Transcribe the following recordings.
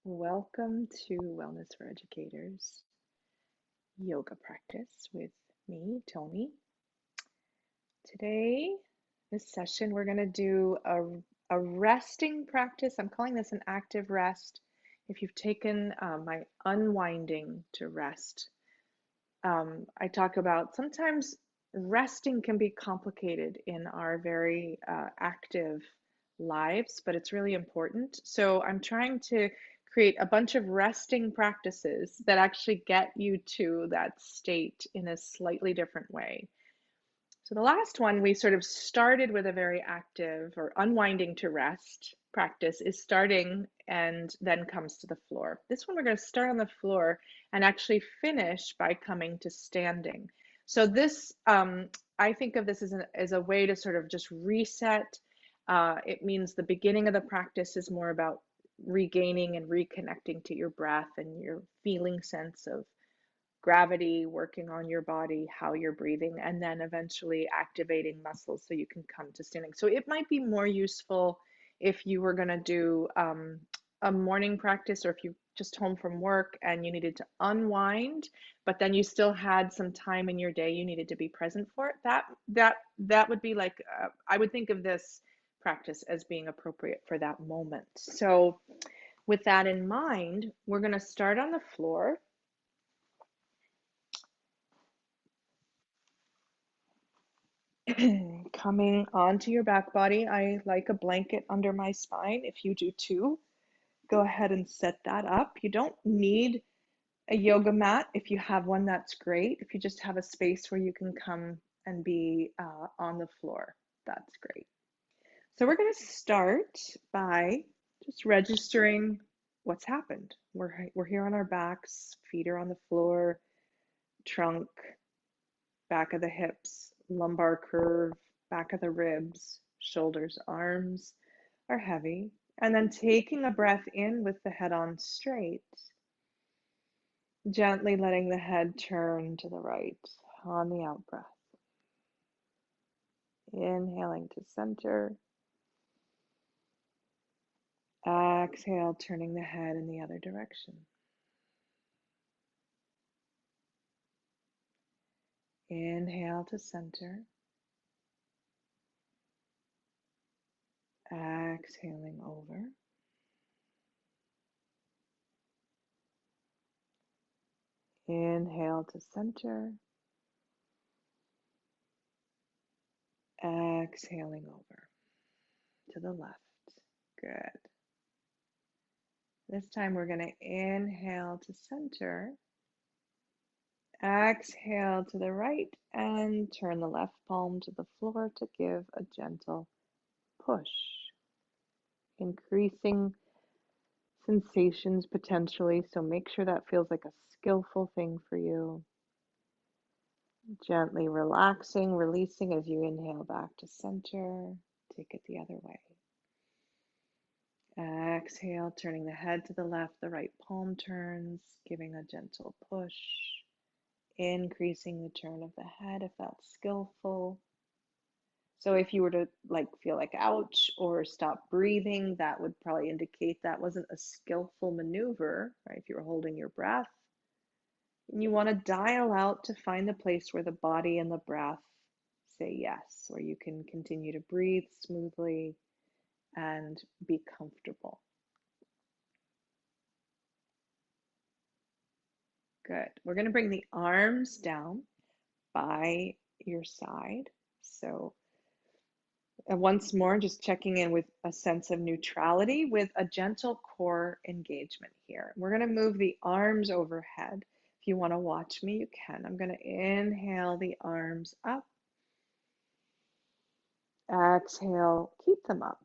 Welcome to Wellness for Educators yoga practice with me, Tony. Today, this session, we're going to do a resting practice. I'm calling this an active rest. If you've taken my unwinding to rest, I talk about sometimes resting can be complicated in our very active lives, but it's really important. So I'm trying to create a bunch of resting practices that actually get you to that state in a slightly different way. So the last one, we sort of started with a very active or unwinding to rest practice is starting and then comes to the floor. This one, we're going to start on the floor and actually finish by coming to standing. So this, I think of this as a way to sort of just reset. It means the beginning of the practice is more about regaining and reconnecting to your breath and your feeling sense of gravity, working on your body, how you're breathing, and then eventually activating muscles so you can come to standing. So it might be more useful if you were going to do a morning practice, or if you just home from work and you needed to unwind, but then you still had some time in your day you needed to be present for it. That would be like I would think of this practice as being appropriate for that moment. So with that in mind, we're going to start on the floor. Coming onto your back body, I like a blanket under my spine. If you do too, go ahead and set that up. You don't need a yoga mat. If you have one, that's great. If you just have a space where you can come and be on the floor, that's great. So we're going to start by just registering what's happened. We're here on our backs, feet are on the floor, trunk, back of the hips, lumbar curve, back of the ribs, shoulders, arms are heavy. And then taking a breath in with the head on straight, gently letting the head turn to the right on the out breath. Inhaling to center. Exhale, turning the head in the other direction. Inhale to center. Exhaling over. Inhale to center. Exhaling over to the left. Good. This time we're going to inhale to center. Exhale to the right and turn the left palm to the floor to give a gentle push. Increasing sensations potentially, so make sure that feels like a skillful thing for you. Gently relaxing, releasing as you inhale back to center. Take it the other way. Exhale, turning the head to the left, the right palm turns, giving a gentle push. Increasing the turn of the head if that's skillful. So if you were to feel like ouch or stop breathing, that would probably indicate that wasn't a skillful maneuver, right? If you were holding your breath. And you want to dial out to find the place where the body and the breath say yes, where you can continue to breathe smoothly and be comfortable. Good. We're going to bring the arms down by your side. So once more, just checking in with a sense of neutrality with a gentle core engagement here. We're going to move the arms overhead. If you want to watch me, you can. I'm going to inhale the arms up. Exhale, keep them up.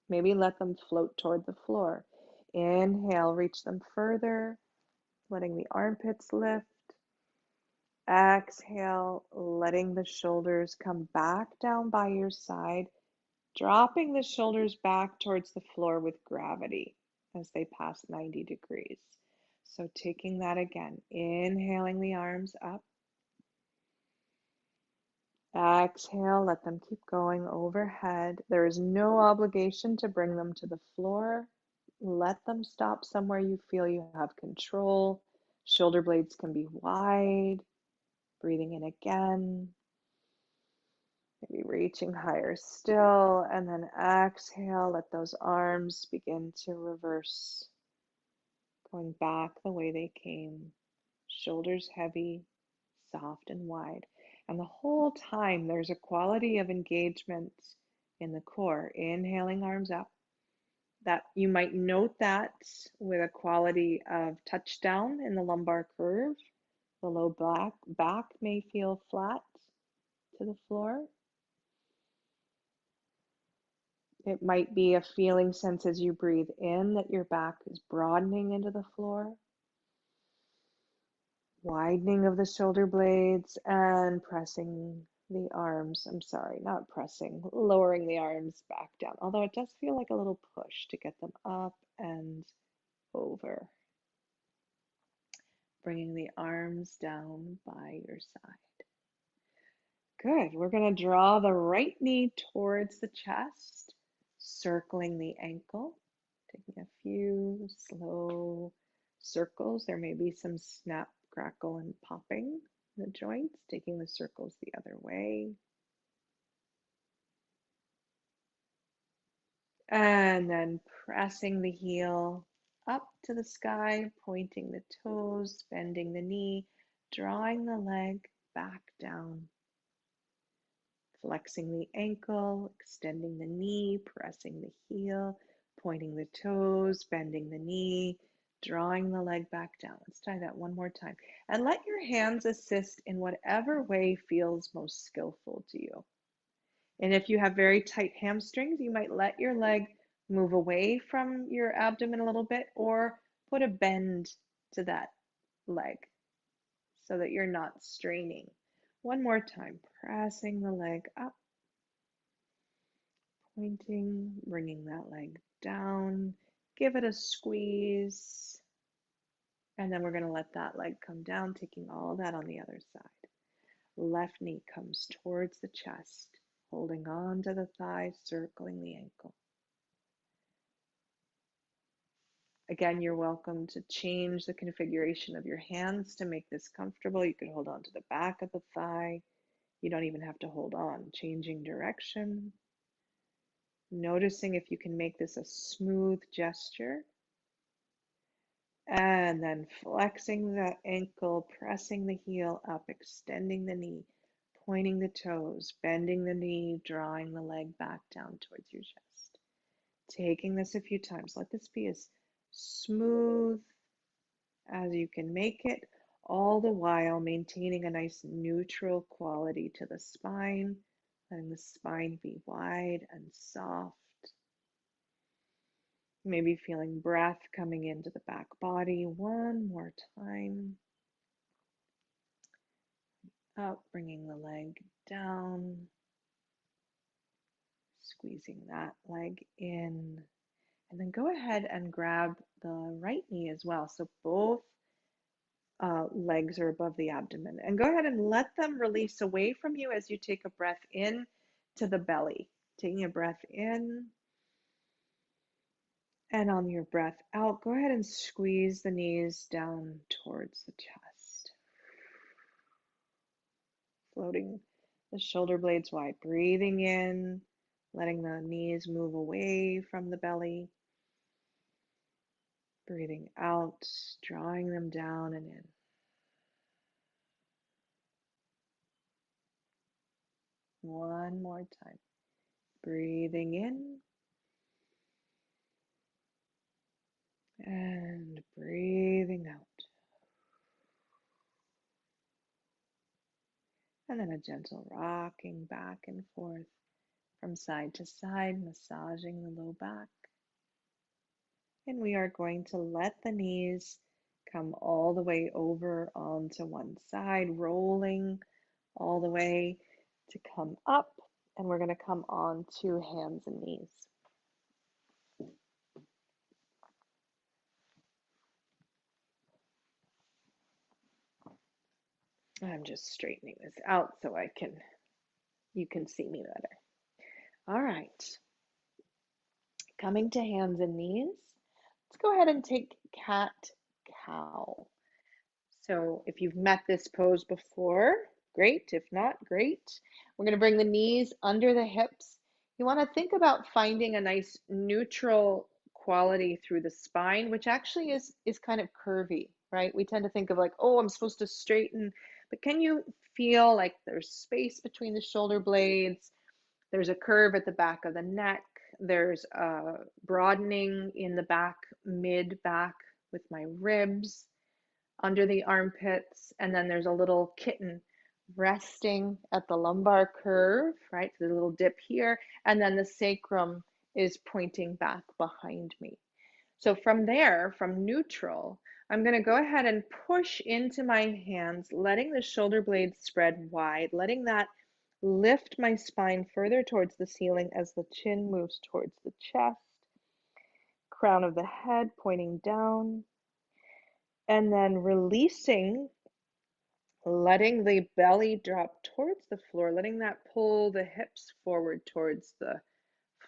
Maybe let them float toward the floor. Inhale, reach them further, letting the armpits lift. Exhale, letting the shoulders come back down by your side, dropping the shoulders back towards the floor with gravity as they pass 90 degrees. So taking that again, inhaling the arms up. Exhale, let them keep going overhead. There is no obligation to bring them to the floor. Let them stop somewhere you feel you have control. Shoulder blades can be wide. Breathing in again. Maybe reaching higher still. And then exhale, let those arms begin to reverse, going back the way they came. Shoulders heavy, soft and wide. And the whole time there's a quality of engagement in the core. Inhaling arms up. That you might note that with a quality of touchdown in the lumbar curve. The low back may feel flat to the floor. It might be a feeling sense as you breathe in that your back is broadening into the floor. Widening of the shoulder blades and pressing the arms. I'm sorry, not pressing, lowering the arms back down. Although it does feel like a little push to get them up and over. Bringing the arms down by your side. Good. We're going to draw the right knee towards the chest, circling the ankle. Taking a few slow circles. There may be some snap, crackle, and popping in the joints, taking the circles the other way. And then pressing the heel up to the sky, pointing the toes, bending the knee, drawing the leg back down. Flexing the ankle, extending the knee, pressing the heel, pointing the toes, bending the knee, drawing the leg back down. Let's try that one more time. And let your hands assist in whatever way feels most skillful to you. And if you have very tight hamstrings, you might let your leg move away from your abdomen a little bit or put a bend to that leg so that you're not straining. One more time, pressing the leg up. Pointing, bringing that leg down, give it a squeeze, and then we're going to let that leg come down, taking all that on the other side. Left knee comes towards the chest, holding on to the thigh, circling the ankle. Again, you're welcome to change the configuration of your hands to make this comfortable. You could hold on to the back of the thigh. You don't even have to hold on. Changing direction. Noticing if you can make this a smooth gesture. And then flexing the ankle, pressing the heel up, extending the knee, pointing the toes, bending the knee, drawing the leg back down towards your chest. Taking this a few times. Let this be as smooth as you can make it, all the while maintaining a nice neutral quality to the spine, letting the spine be wide and soft. Maybe feeling breath coming into the back body. One more time. Up, bringing the leg down. Squeezing that leg in. And then go ahead and grab the right knee as well. So both legs are above the abdomen. And go ahead and let them release away from you as you take a breath in to the belly. Taking a breath in. And on your breath out, go ahead and squeeze the knees down towards the chest. Floating the shoulder blades wide. Breathing in, letting the knees move away from the belly. Breathing out, drawing them down and in. One more time. Breathing in and breathing out. And then a gentle rocking back and forth from side to side, massaging the low back. And we are going to let the knees come all the way over onto one side, rolling all the way to come up. And we're going to come on to hands and knees. I'm just straightening this out so I can you can see me better. All right, coming to hands and knees. Let's go ahead and take cat-cow. So if you've met this pose before, great. If not, great. We're going to bring the knees under the hips. You want to think about finding a nice neutral quality through the spine, which actually is kind of curvy, right? We tend to think of like, oh, I'm supposed to straighten, but can you feel like there's space between the shoulder blades? There's a curve at the back of the neck. There's a broadening in the back, mid back with my ribs under the armpits, and then there's a little kitten resting at the lumbar curve, right? So there's a little dip here, and then the sacrum is pointing back behind me. So from there, from neutral, I'm going to go ahead and push into my hands, letting the shoulder blades spread wide, letting that lift my spine further towards the ceiling as the chin moves towards the chest, crown of the head pointing down, and then releasing, letting the belly drop towards the floor, letting that pull the hips forward towards the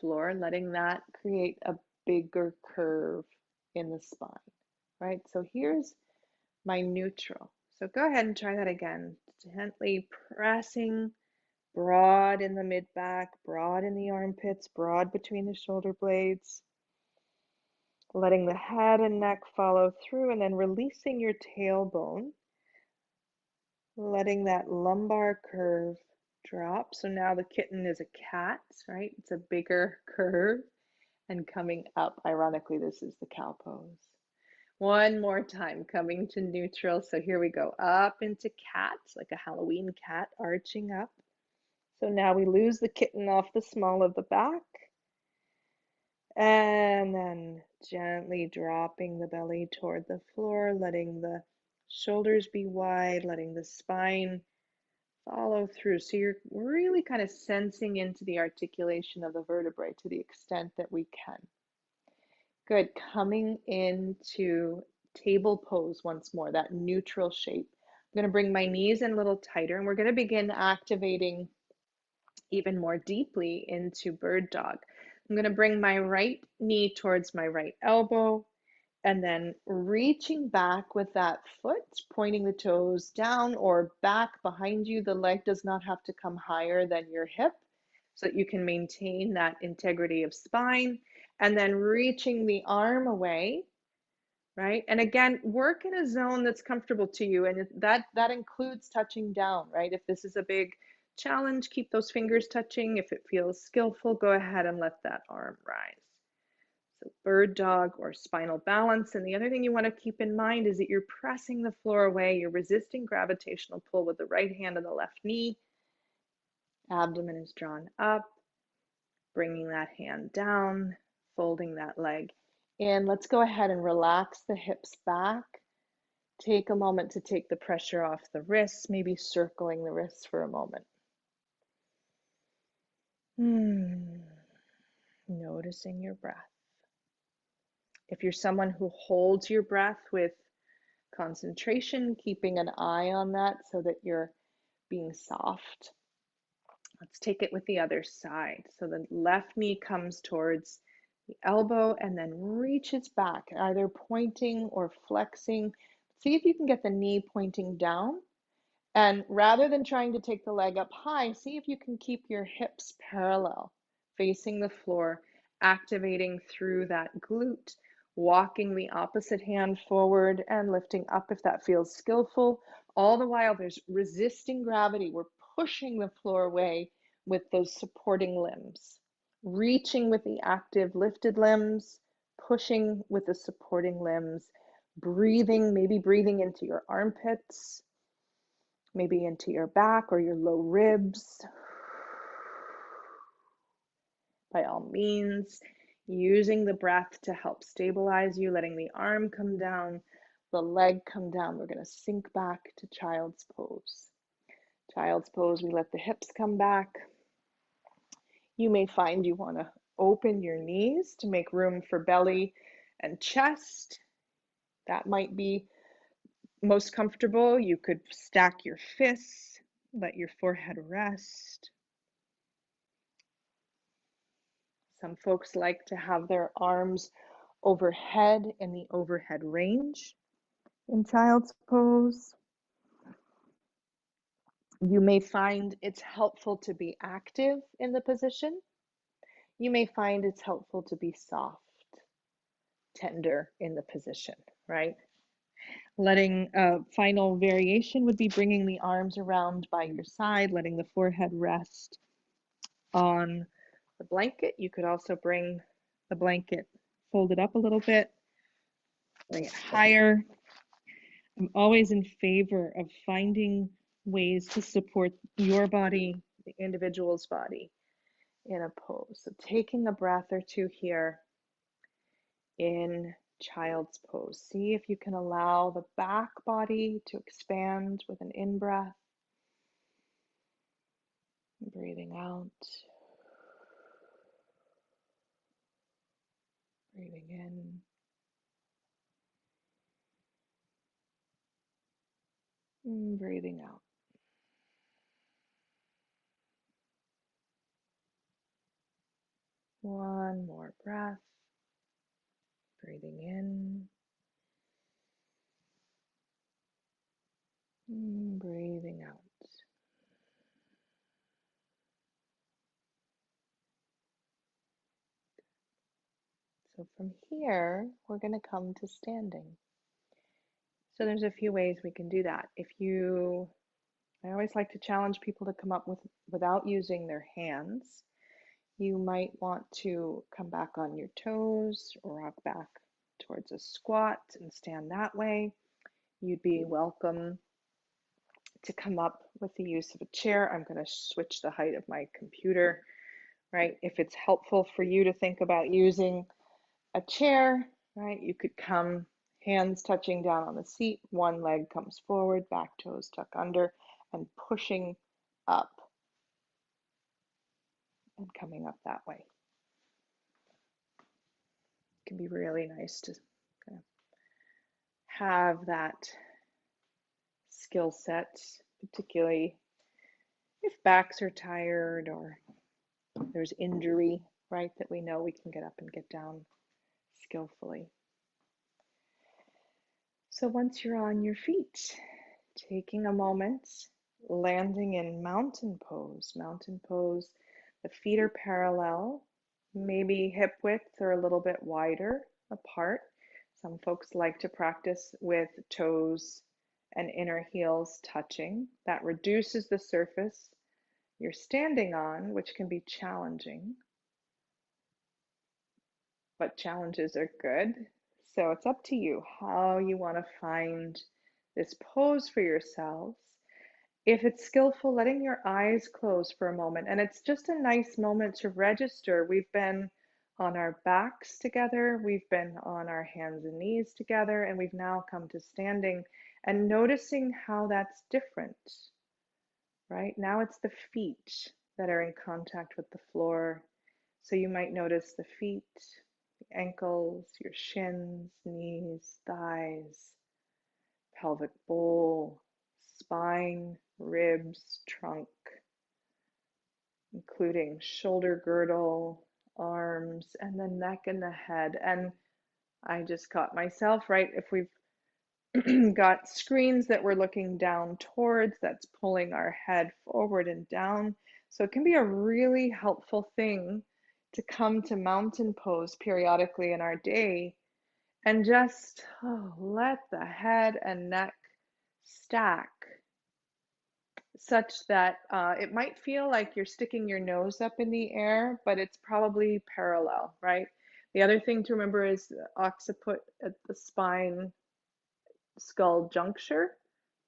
floor, letting that create a bigger curve in the spine, right? So here's my neutral. So go ahead and try that again. Gently pressing broad in the mid back, broad in the armpits, broad between the shoulder blades. Letting the head and neck follow through, and then releasing your tailbone. Letting that lumbar curve drop. So now the kitten is a cat, right? It's a bigger curve. And coming up, ironically, this is the cow pose. One more time, coming to neutral. So here we go, up into cat, like a Halloween cat arching up. So now we lose the kitten off the small of the back. And then gently dropping the belly toward the floor, letting the shoulders be wide, letting the spine follow through. So you're really kind of sensing into the articulation of the vertebrae to the extent that we can. Good. Coming into table pose once more, that neutral shape. I'm going to bring my knees in a little tighter, and we're going to begin activating even more deeply into bird dog. I'm going to bring my right knee towards my right elbow, and then reaching back with that foot, pointing the toes down or back behind you. The leg does not have to come higher than your hip so that you can maintain that integrity of spine. And then reaching the arm away, right? And again, work in a zone that's comfortable to you. And that includes touching down, right? If this is a big challenge, keep those fingers touching. If it feels skillful, go ahead and let that arm rise. So bird dog or spinal balance. And the other thing you want to keep in mind is that you're pressing the floor away. You're resisting gravitational pull with the right hand and the left knee. Abdomen is drawn up, bringing that hand down, folding that leg in. Let's go ahead and relax the hips back. Take a moment to take the pressure off the wrists, maybe circling the wrists for a moment. Noticing your breath. If you're someone who holds your breath with concentration, keeping an eye on that so that you're being soft. Let's take it with the other side. So the left knee comes towards the elbow and then reaches back, either pointing or flexing. See if you can get the knee pointing down. And rather than trying to take the leg up high, see if you can keep your hips parallel, facing the floor, activating through that glute, walking the opposite hand forward and lifting up if that feels skillful. All the while there's resisting gravity. We're pushing the floor away with those supporting limbs, reaching with the active lifted limbs, pushing with the supporting limbs, breathing, maybe breathing into your armpits, maybe into your back or your low ribs. By all means, using the breath to help stabilize you, letting the arm come down, the leg come down. We're going to sink back to child's pose. Child's pose, we let the hips come back. You may find you want to open your knees to make room for belly and chest. That might be most comfortable. You could stack your fists, let your forehead rest. Some folks like to have their arms overhead in the overhead range in child's pose. You may find it's helpful to be active in the position. You may find it's helpful to be soft, tender in the position, right? Letting final variation would be bringing the arms around by your side, letting the forehead rest on the blanket. You could also bring the blanket folded up a little bit, bring it higher. I'm always in favor of finding ways to support your body, the individual's body in a pose. So taking a breath or two here in child's pose. See if you can allow the back body to expand with an in-breath. Breathing out. Breathing in. Breathing out. One more breath. Breathing in. Breathing out. So from here, we're going to come to standing. So there's a few ways we can do that. I always like to challenge people to come up without using their hands. You might want to come back on your toes or rock back towards a squat and stand that way. You'd be welcome to come up with the use of a chair. I'm going to switch the height of my computer, right? If it's helpful for you to think about using a chair, right, you could come hands touching down on the seat, one leg comes forward, back toes tuck under, and pushing up and coming up that way. It can be really nice to kind of have that skill set, particularly if backs are tired or there's injury, right, that we know we can get up and get down skillfully. So once you're on your feet, taking a moment, landing in mountain pose. Mountain pose, the feet are parallel, maybe hip width or a little bit wider apart. Some folks like to practice with toes and inner heels touching. That reduces the surface you're standing on, which can be challenging. But challenges are good. So it's up to you how you want to find this pose for yourselves. If it's skillful, letting your eyes close for a moment. And it's just a nice moment to register. We've been on our backs together, we've been on our hands and knees together, and we've now come to standing and noticing how that's different, right? Now it's the feet that are in contact with the floor. So you might notice the feet, the ankles, your shins, knees, thighs, pelvic bowl, spine, ribs, trunk, including shoulder girdle, arms, and the neck and the head. And I just caught myself, right? If we've got screens that we're looking down towards, that's pulling our head forward and down. So it can be a really helpful thing to come to mountain pose periodically in our day and just let the head and neck stack such that it might feel like you're sticking your nose up in the air, but it's probably parallel, right? The other thing to remember is the occiput at the spine skull juncture,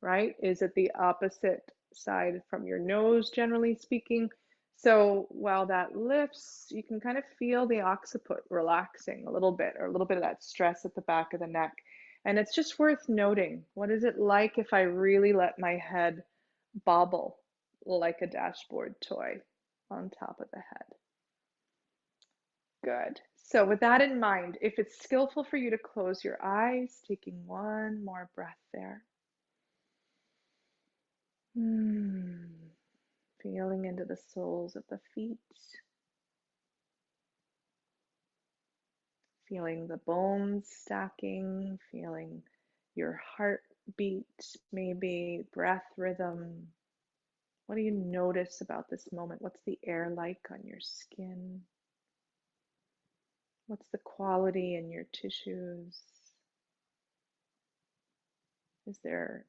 right, is at the opposite side from your nose, generally speaking. So while that lifts, you can kind of feel the occiput relaxing a little bit, or a little bit of that stress at the back of the neck. And it's just worth noting, what is it like if I really let my head bobble like a dashboard toy on top of the head? Good. So with that in mind, if it's skillful for you to close your eyes, taking one more breath there. Feeling into the soles of the feet. feeling the bones stacking, feeling your heartbeat, maybe breath rhythm. What do you notice about this moment? What's the air like on your skin? What's the quality in your tissues? Is there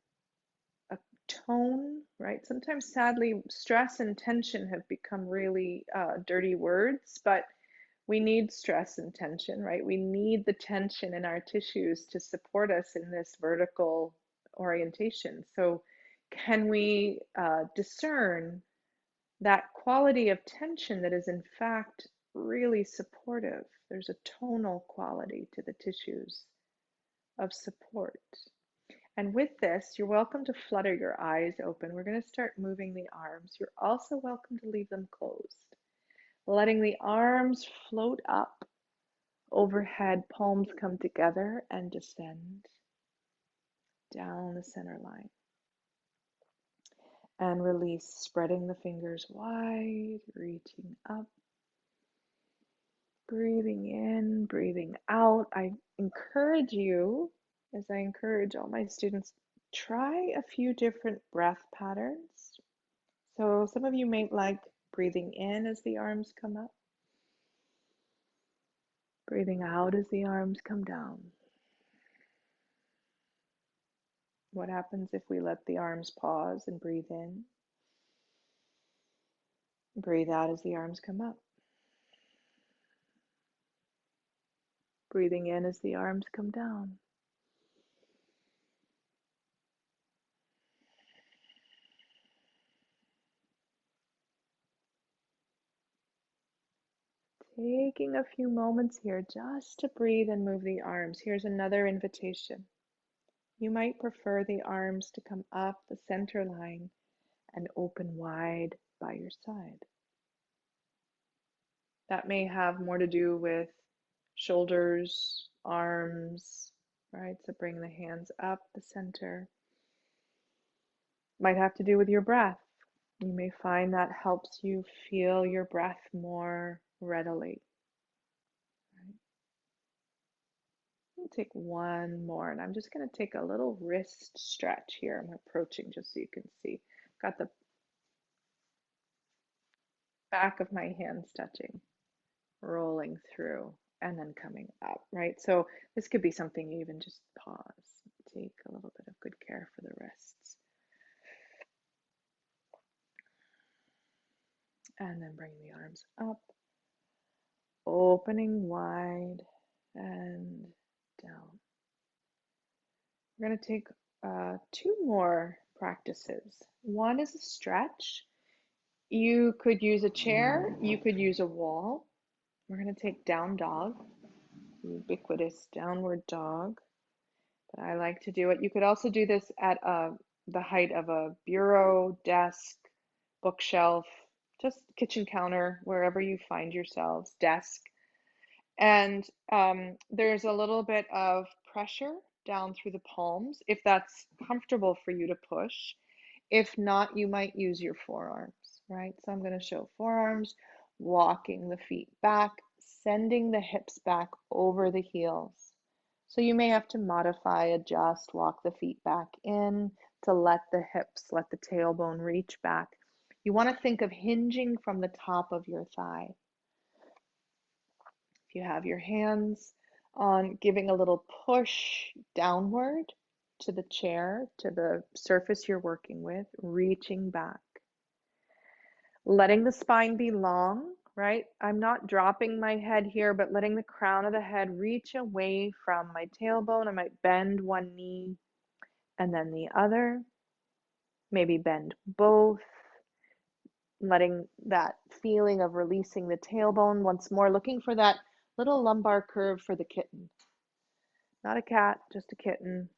a tone, right? Sometimes, sadly, stress and tension have become really dirty words, but we need stress and tension, right? We need the tension in our tissues to support us in this vertical orientation. So, can we discern that quality of tension that is, in fact, really supportive? There's a tonal quality to the tissues of support. And with this, you're welcome to flutter your eyes open. We're going to start moving the arms. You're also welcome to leave them closed, letting the arms float up overhead, palms come together and descend down the center line. And release, spreading the fingers wide, reaching up, breathing in, breathing out. I encourage you, as I encourage all my students, try a few different breath patterns. So some of you may like breathing in as the arms come up, breathing out as the arms come down. What happens if we let the arms pause and breathe in? Breathe out as the arms come up. Breathing in as the arms come down. Taking a few moments here just to breathe and move the arms. Here's another invitation. You might prefer the arms to come up the center line and open wide by your side. That may have more to do with shoulders, arms, right? So bring the hands up the center. Might have to do with your breath. You may find that helps you feel your breath more readily. Right? We'll take one more, and I'm just going to take a little wrist stretch here. I'm approaching just so you can see. Got the back of my hands touching, rolling through, and then coming up, right? So this could be something you even just pause. Take a little bit of good care for the wrists. And then bring the arms up, opening wide and down. We're going to take two more practices. One is a stretch. You could use a chair, you could use a wall. We're going to take down dog, ubiquitous downward dog. But I like to do it. You could also do this at the height of a bureau, desk, bookshelf, just kitchen counter, wherever you find yourselves, desk. And there's a little bit of pressure down through the palms if that's comfortable for you to push. If not, you might use your forearms, right? So I'm going to show forearms, walking the feet back, sending the hips back over the heels. So you may have to modify, adjust, walk the feet back in to let the hips, let the tailbone reach back. You want to think of hinging from the top of your thigh. If you have your hands on, giving a little push downward to the chair, to the surface you're working with, reaching back. Letting the spine be long, right? I'm not dropping my head here, but letting the crown of the head reach away from my tailbone. I might bend one knee and then the other. Maybe bend both. Letting that feeling of releasing the tailbone once more, looking for that little lumbar curve for the kitten. Not a cat, just a kitten.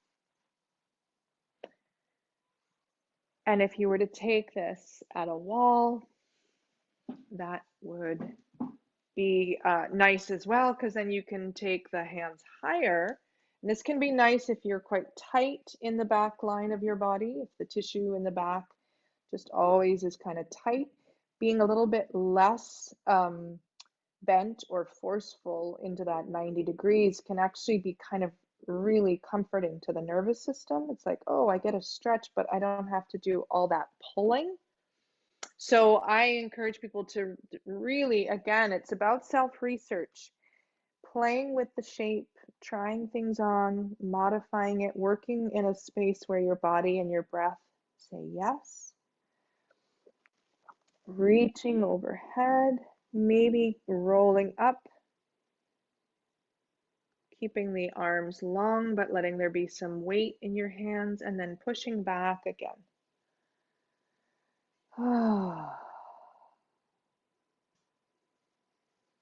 And if you were to take this at a wall, that would be nice as well, because then you can take the hands higher. And this can be nice if you're quite tight in the back line of your body, if the tissue in the back just always is kind of tight. Being a little bit less bent or forceful into that 90 degrees can actually be kind of really comforting to the nervous system. It's like, oh, I get a stretch, but I don't have to do all that pulling. So I encourage people to really, again, it's about self-research, playing with the shape, trying things on, modifying it, working in a space where your body and your breath say yes, reaching overhead, maybe rolling up, keeping the arms long, but letting there be some weight in your hands, and then pushing back again.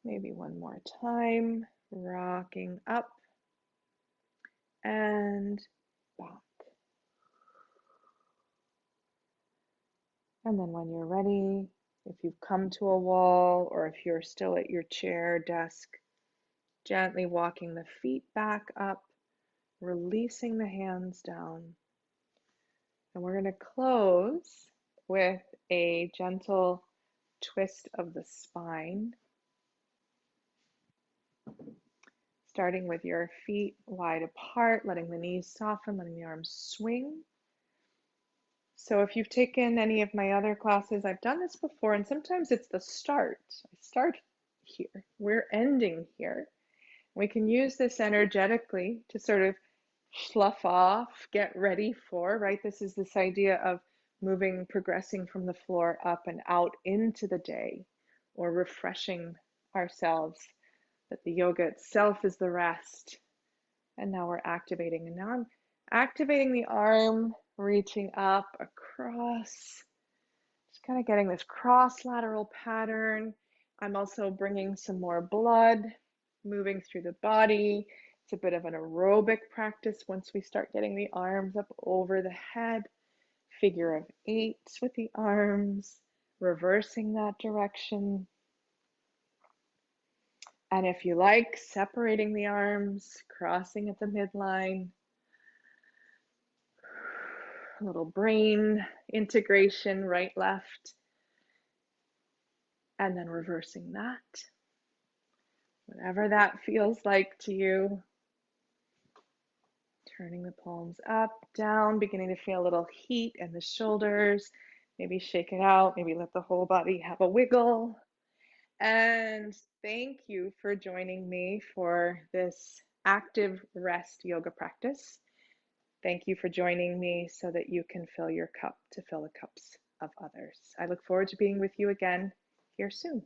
Maybe one more time, rocking up and back. And then when you're ready, if you've come to a wall or if you're still at your chair, desk, gently walking the feet back up, releasing the hands down. And we're going to close with a gentle twist of the spine, starting with your feet wide apart, letting the knees soften, letting the arms swing. So if you've taken any of my other classes, I've done this before, and sometimes it's the start. I start here, we're ending here. We can use this energetically to sort of slough off, get ready for, right? This is this idea of moving, progressing from the floor up and out into the day, or refreshing ourselves, that the yoga itself is the rest. And now we're activating. And now I'm activating the arm, reaching up across, just kind of getting this cross lateral pattern. I'm also bringing some more blood moving through the body. It's a bit of an aerobic practice once we start getting the arms up over the head. Figure of 8 with the arms, reversing that direction. And if you like, separating the arms, crossing at the midline. A little brain integration, right, left. And then reversing that. Whatever that feels like to you. Turning the palms up, down, beginning to feel a little heat in the shoulders. Maybe shake it out. Maybe let the whole body have a wiggle. And thank you for joining me for this active rest yoga practice. Thank you for joining me so that you can fill your cup to fill the cups of others. I look forward to being with you again here soon.